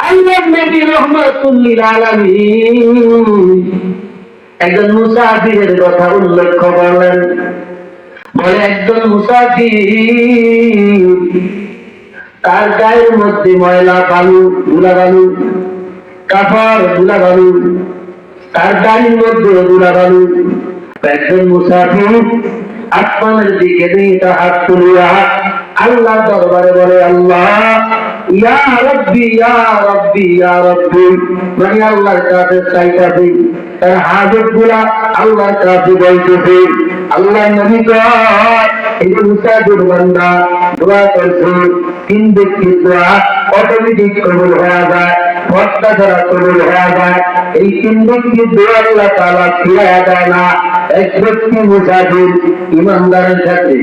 আল্লাহর নবী রাহমাতুল লিল আলামিন একজন মুসাফিরের কথা উল্লেখ করলেন। বলে একজন মুসাফির তার গায়ের মধ্যে ময়লা বালু ধুলা বালু, কাপড় ধুলা বালু, তার গাড়ির মধ্যে ধুলা বালু। একজন মুসাফির আসমানের দিকে দিয়ে হাত তুলিয়া আল্লাহ দরবারে বলে, আল্লাহ ইয়া রব্বি ইয়া রব্বি ইয়া রব্বি, মানে আল্লাহর কাছে চাইতাছি, তার হাজত গুলা আল্লাহর কাছে বলতেছে। আল্লাহ নবী কয় এই মুসাফির বান্দা দোয়া করছে, তিন ব্যক্তির দোয়া অটোমেটিক কবুল হয়ে যায়, ভর্তা ছাড়া কবুল হয়ে যায়। এই তিন ব্যক্তির দোয়া আল্লাহ তাআলা ফিরাইয়া দেয় না। এক ব্যক্তি মুসাফির ইমানদারের সাথে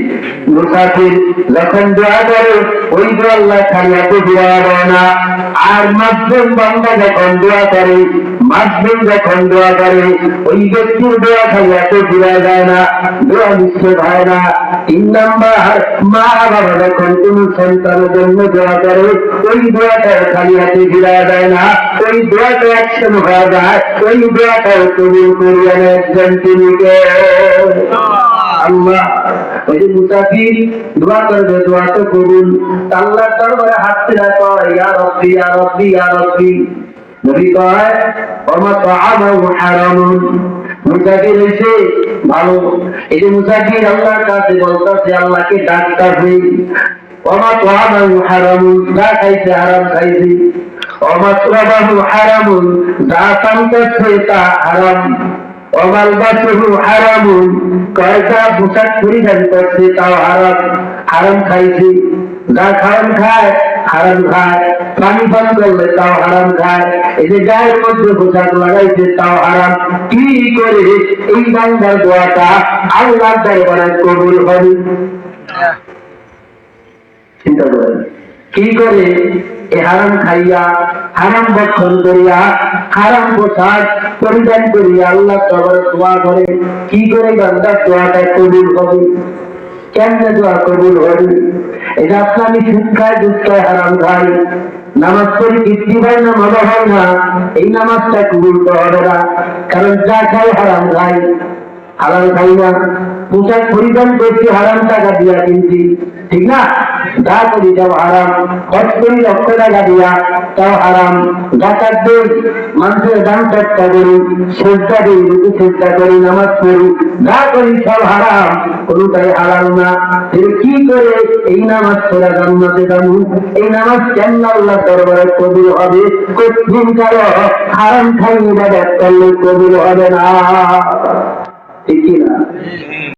মুসাফির যখন দোয়া করে ওই দোয়া আল্লাহ খালিয়াতে ফিরাইয়া দেয় না। আর মাধ্যম বান্দা যখন দোয়া করে, মাধ্যম যখন দোয়া করে ওই ব্যক্তির দোয়া খালিয়াতে ফিরাইয়া দেয় না, দোয়া নিশ্চিত হয় না। 3 নাম্বার, মা বাবা যখন কোন সন্তানের জন্য দোয়া করে ওই দোয়াটা খালিয়াতে ফিরাইয়া দেয় না, ওই দোয়াটা অ্যাকশন হয়ে যায়, ওই দোয়াটাও কবুল করিয়া নেয় একজন তিনিকে আল্লাহ। ওই যে মুসাফির দোয়া করবে, দোয়া তো কবুল। আল্লাহর দরবারে হাত তুলে কয় ইয়া রব্বি ইয়া রব্বি ইয়া রব্বি। নবী কয় ওমা তাআমাহু হারামুন, মুসাফির হইছে ভালো। এই যে মুসাফির আল্লাহর কাছে বলতেছে, আল্লাহকে ডাকতেছে, ওমা তাআমাহু হারামুন, যা খাইছে হারাম খাইছে। ওমা শারাবাহু হারামুন, যা পান করছে তা হারাম। ওমালবাসুহু হারামুন, কয়টা পোশাক পরিধান করছে তাও হারাম, হারাম খাইছে। যা হারাম খায় হারাম খায়, পানি পান করলে তাও হারাম খায়, এই যে গায়ের মধ্যে পোশাক লাগাইছে তাও হারাম। কি করে এই বান্দার দোয়াটা আল্লাহর দরবারে কবুল হবে? চিন্তা করেন, কি করে এই হারাম খাইয়া, হারাম ভক্ষণ করিয়া, হারাম পোশাক পরিধান করিয়া আল্লাহ দরবারে দোয়া করে, কি করে বান্দার দোয়াটা কবুল হবে? কেমনে দোয়া কবুল হবে? এটা আপনার শিক্ষায় দুঃখায় হারাম খাই, নামাজ পড়ি কীর্তি হয় না, মজা হয় না, এই নামাজটা কবুল তো হবে না। কারণ যা খাই হারাম খাই, হারাম খাই না। পোশাক পরিধান করছি হারাম টাকা দিয়া কিনছি, ঠিক না? যা করি সব হারাম। হজ করি 1 লক্ষ টাকা দিয়া, তাও হারাম। জাকাত দেই, মানুষের দান চর্চা করি, সেজদা দিই, রুকু সেজদা করি, নামাজ পড়ি, যা করি সব হারাম, কোনটাই হালাল না। কি করে এই নামাজ পড়া জান্নাতে যাবো? এই নামাজ কেমন আল্লাহ দরবারে কবুল হবে? কঠিন কারণ হারাম খাই ইবাদত করলে কবুল হবে না, ঠিক না?